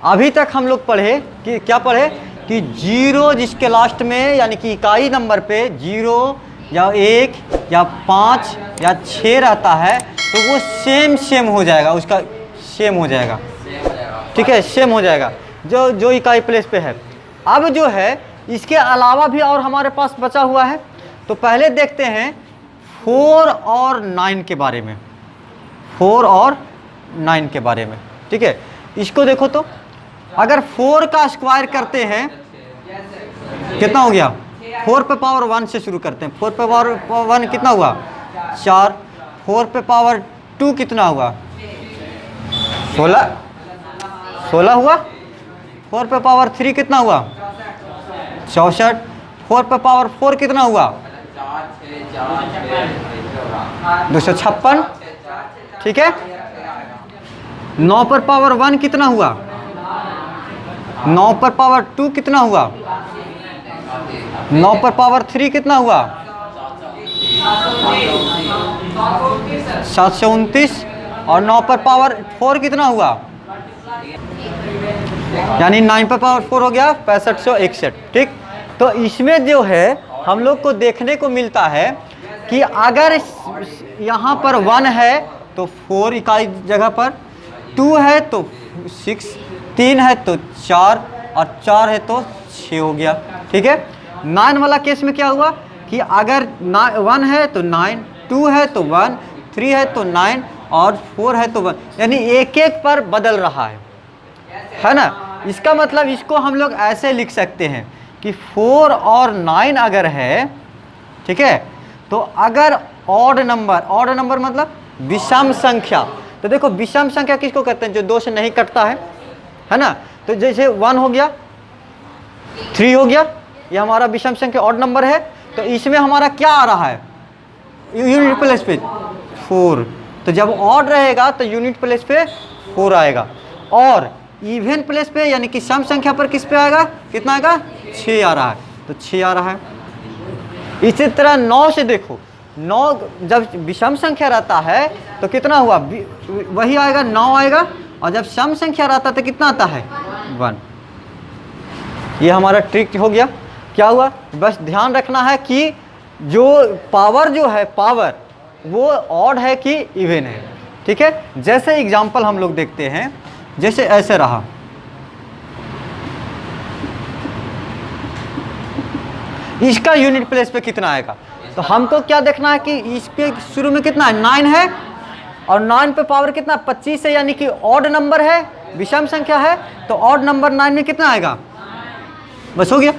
अभी तक हम लोग पढ़े कि क्या पढ़े कि जीरो जिसके लास्ट में यानी कि इकाई नंबर पे जीरो या 1 या 5 या 6 रहता है तो वो सेम हो जाएगा, उसका सेम हो जाएगा, ठीक है, सेम हो जाएगा जो इकाई प्लेस पे है। अब जो है इसके अलावा भी और हमारे पास बचा हुआ है, तो पहले देखते हैं 4 और 9 के बारे में, 4 और 9 के बारे में, ठीक है। इसको देखो तो अगर 4 का स्क्वायर करते हैं कितना हो गया, 4 पे पावर 1 से शुरू करते हैं, 4 पे पावर 1 कितना हुआ 4, 4 पे पावर 2 कितना हुआ 16 हुआ, 4 पे पावर 3 कितना हुआ 64, 4 पे पावर 4 कितना हुआ 256, ठीक है। 9 पर पावर 1 कितना हुआ, 9 पर पावर 2 कितना हुआ, 9 पर पावर 3 कितना हुआ 729, और 9 पर पावर 4 कितना हुआ, यानी 9 पर पावर 4 हो गया 6561, ठीक। तो इसमें जो है हम लोग को देखने को मिलता है कि अगर यहाँ पर 1 है तो 4 इकाई जगह पर, 2 है तो 6, 3 है तो 4 और 4 है तो 6 हो गया, ठीक है। 9 वाला केस में क्या हुआ कि अगर 1 है तो 9, 2 है तो 1, 3 है तो 9 और 4 है तो 1, यानी एक एक पर बदल रहा है ना। इसका मतलब इसको हम लोग ऐसे लिख सकते हैं कि 4 और 9 अगर है, ठीक है, तो अगर ऑड नंबर मतलब विषम संख्या, तो देखो विषम संख्या किसको कहते हैं, जो 2 से नहीं कटता है ना। तो जैसे 1 हो गया, 3 हो गया, ये हमारा विषम संख्या ऑड नंबर है, तो इसमें हमारा क्या आ रहा है यूनिट प्लेस पे 4, तो जब ऑड रहेगा तो यूनिट प्लेस पे 4 आएगा, और इवन प्लेस पे यानी कि सम संख्या पर किस पे आएगा, कितना आएगा 6 आ रहा है, तो 6 आ रहा है। इसी तरह 9 से देखो, 9 जब विषम संख्या रहता है तो कितना हुआ, वही आएगा 9 आएगा, और जब सम संख्या रहता है तो कितना आता है 1। ये हमारा ट्रिक हो गया। क्या हुआ, बस ध्यान रखना है कि जो पावर पावर वो ऑड है कि इवन है, ठीक है। जैसे एग्जांपल हम लोग देखते हैं, जैसे ऐसे रहा, इसका यूनिट प्लेस पे कितना आएगा, तो हमको क्या देखना है कि इसके शुरू में कितना है 9 है, और 9 पे पावर कितना 25 है, यानी कि ऑड नंबर है, विषम संख्या है, तो ऑड नंबर 9 में कितना आएगा, बस हो गया,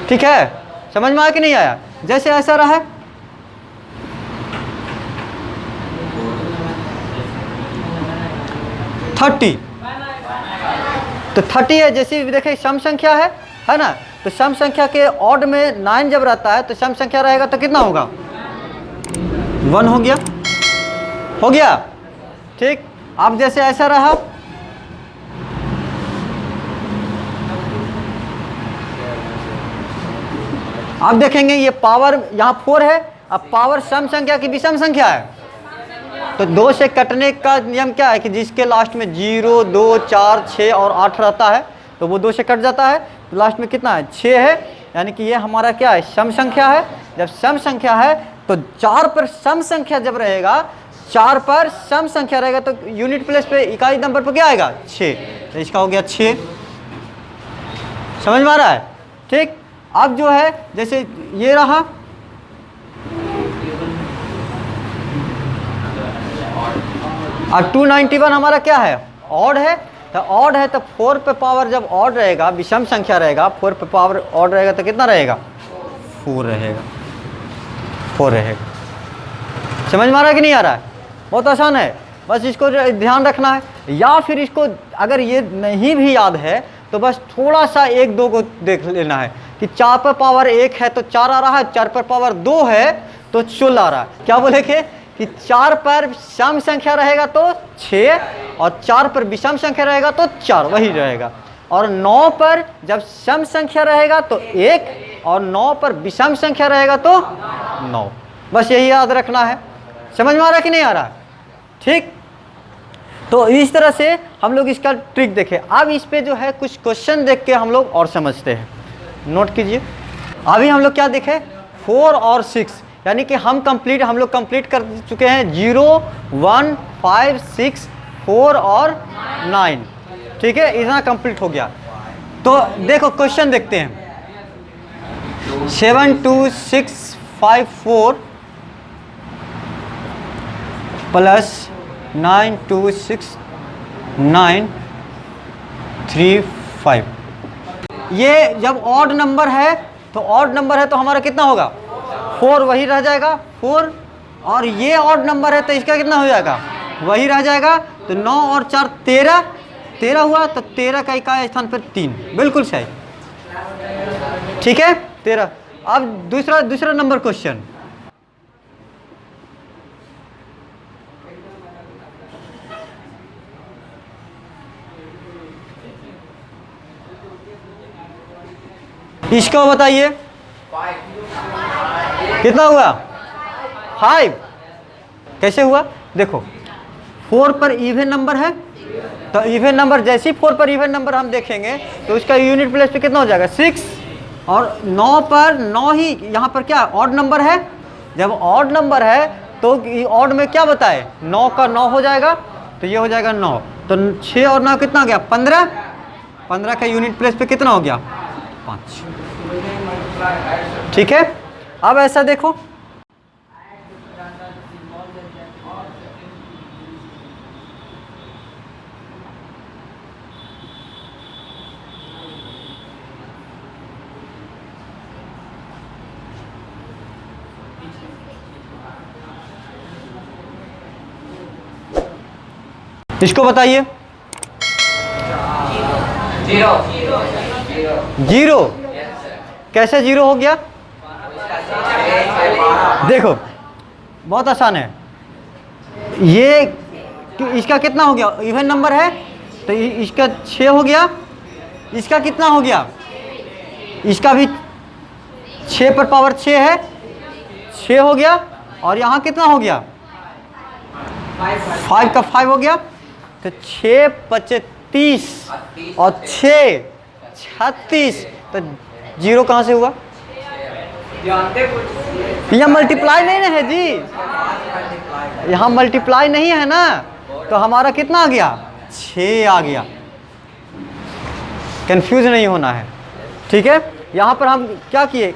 ठीक है। समझ में आया कि नहीं आया। जैसे ऐसा रहा 30, तो 30 है, जैसे देखे सम संख्या है ना, तो सम संख्या के ऑड में 9 जब रहता है तो सम संख्या रहेगा तो कितना होगा 1 हो गया, ठीक। अब जैसे ऐसा रहा, अब देखेंगे ये पावर यहाँ 4 है, अब पावर सम संख्या की विषम संख्या है, तो 2 से कटने का नियम क्या है कि जिसके लास्ट में 0, 2, 4, 6 और 8 रहता है तो वो 2 से कट जाता है, तो लास्ट में कितना है 6 है, यानी कि ये हमारा क्या है सम संख्या है। जब सम संख्या है तो 4 पर सम संख्या जब रहेगा, 4 पर सम संख्या रहेगा तो यूनिट प्लेस पे इकाई नंबर पर क्या आएगा 6, तो इसका हो गया 6। समझ में आ रहा है, ठीक। अब जो है जैसे ये रहा, अब 291 हमारा क्या है ऑड है, तो ऑड है तो 4 पे पावर जब ऑड रहेगा, विषम संख्या रहेगा, 4 पे पावर ऑड रहेगा तो कितना रहेगा 4 रहेगा। समझ में आ रहा है कि नहीं आ रहा है, बहुत आसान है, बस इसको ध्यान रखना है। या फिर इसको अगर ये नहीं भी याद है तो बस थोड़ा सा 1-2 को देख लेना है कि 4 पर पावर 1 है तो 4 आ रहा है, 4 पर पावर 2 है तो 16 आ रहा है। क्या बोले कि 4 पर सम संख्या रहेगा तो 6, और 4 पर विषम संख्या रहेगा तो 4 वही रहेगा, और 9 पर जब सम संख्या रहेगा तो 1, और 9 पर विषम संख्या रहेगा तो 9। बस यही याद रखना है। समझ में आ रहा है कि नहीं आ रहा है, ठीक। तो इस तरह से हम लोग इसका ट्रिक देखें। अब इस पे जो है कुछ क्वेश्चन देख के हम लोग और समझते हैं, नोट कीजिए। अभी हम लोग क्या देखें, 4 और 6, यानी कि हम लोग कंप्लीट कर चुके हैं 0, 1, 5, 6, 4 और 9, ठीक है, इतना कंप्लीट हो गया। तो देखो क्वेश्चन देखते हैं, 7, 2, 6, 5, 4 प्लस 9, 2, 6, 9, 3, 5। ये जब ऑड नंबर है तो हमारा कितना होगा, 4 वही रह जाएगा 4, और ये ऑड नंबर है तो इसका कितना हो जाएगा, वही रह जाएगा। तो 9 और 4 13 हुआ, तो 13 का इकाई स्थान पर 3, बिल्कुल सही, ठीक है 13। अब दूसरा नंबर क्वेश्चन, इसको बताइए कितना हुआ, 5। कैसे हुआ, देखो 4 पर इवन नंबर है, तो इवन नंबर जैसे ही 4 पर इवन नंबर हम देखेंगे तो उसका यूनिट प्लेस पे कितना हो जाएगा, 6। और 9 पर 9 ही यहाँ पर क्या ऑड नंबर है, जब ऑड नंबर है तो ऑड में क्या बताए, 9 का 9 हो जाएगा, तो ये हो जाएगा 9। तो 6 और 9 कितना हो गया, 15। 15 का यूनिट प्लेस पे कितना हो गया, 5, ठीक है। अब ऐसा देखो, इसको बताइए, 0 कैसे 0 हो गया, देखो बहुत आसान है, ये इसका कितना हो गया, इवन नंबर है तो इसका 6 हो गया, इसका कितना हो गया, इसका भी 6 पर पावर 6 है, 6 हो गया, और यहाँ कितना हो गया, 5 का 5 हो गया, तो 6 × 30 और 6 36, तो 0 कहाँ से हुआ, यहाँ मल्टीप्लाई नहीं ना है जी, यहाँ मल्टीप्लाई नहीं है ना, तो हमारा कितना आ गया, 6 आ गया। कंफ्यूज नहीं होना है, ठीक है। यहाँ पर हम क्या किए,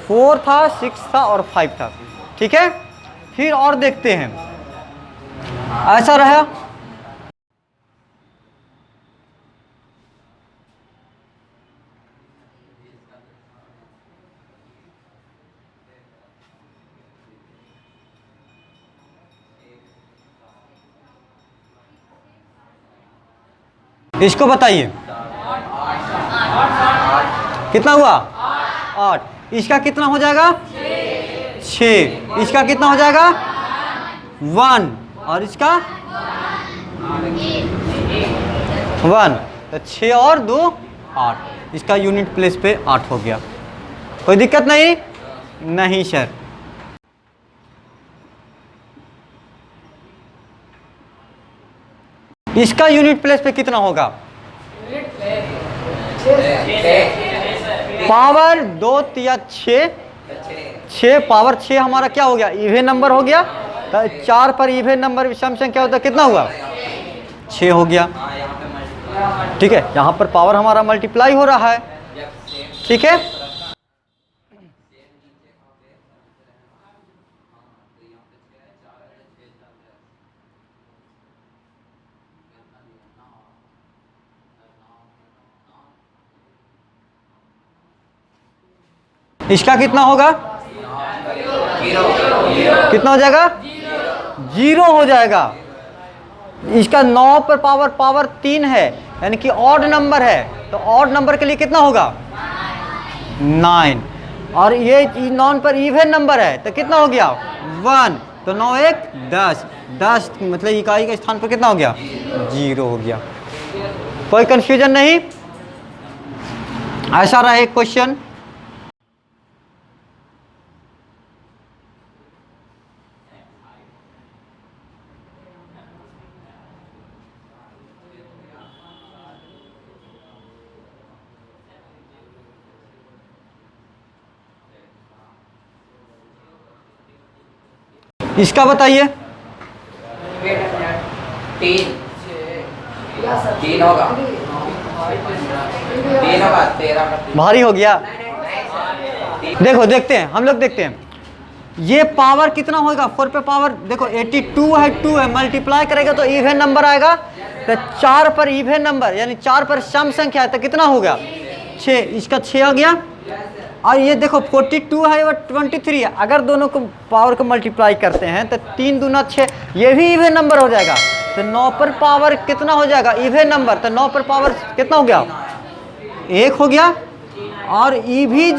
4 था, 6 था और 5 था, ठीक है। फिर और देखते हैं, ऐसा रहा, इसको बताइए कितना हुआ, 8। इसका कितना हो जाएगा, 6। इसका कितना हो जाएगा, 1, और इसका 1, तो 6 और 2 8, इसका यूनिट प्लेस पे 8 हो गया। कोई दिक्कत नहीं, नहीं सर। इसका यूनिट प्लेस पे कितना होगा, पावर 2 या 6 पावर 6 हमारा क्या हो गया, इवन नंबर हो गया, तो 4 पर इवन नंबर विषम संख्या होता है, कितना हुआ, 6 हो गया, ठीक है। यहाँ पर पावर हमारा मल्टीप्लाई हो रहा है, ठीक है। इसका कितना होगा, कितना हो जाएगा, 0 हो जाएगा। इसका 9 पर पावर 3 है, यानी कि ऑड नंबर है, तो ऑड नंबर के लिए कितना होगा, 9। और ये 9 पर इवन नंबर है तो कितना हो गया, 1, तो 9 1 10, 10 मतलब इकाई के स्थान पर कितना हो गया, 0 हो गया। कोई कंफ्यूजन नहीं, ऐसा रहा एक क्वेश्चन। इसका बताइए। 3 होगा 13 भारी हो गया। देखो देखते हैं, हम लोग देखते हैं ये पावर कितना होगा। 4 पे पावर देखो 82 है, 2 है, मल्टीप्लाई करेगा तो इवन नंबर आएगा। तो 4 पर इवन नंबर यानी 4 पर सम संख्या है तो कितना हो गया 6, इसका 6 आ गया। और ये देखो 42 है और 23 है, अगर दोनों को पावर को मल्टीप्लाई करते हैं तो 3 दूना 6, ये भी इवन नंबर हो जाएगा। तो 9 पर पावर कितना हो जाएगा इवन नंबर, तो 9 पर पावर कितना हो गया 1 हो गया। और ये भी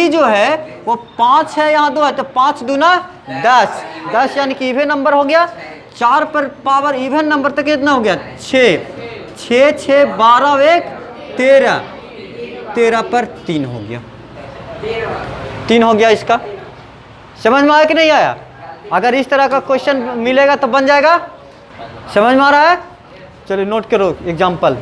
जो है वो 5 है, यहाँ 2 है, तो 5 दूना 10, 10 यानी कि इवन नंबर हो गया। 4 पर पावर इवन नंबर तक कितना हो गया 6, 6 6 12 1 13, 13 पर 3 हो गया, 3 हो गया। इसका समझ में आया कि नहीं आया? अगर इस तरह का क्वेश्चन मिलेगा तो बन जाएगा। समझ में आ रहा है? चलिए नोट करो एग्जाम्पल।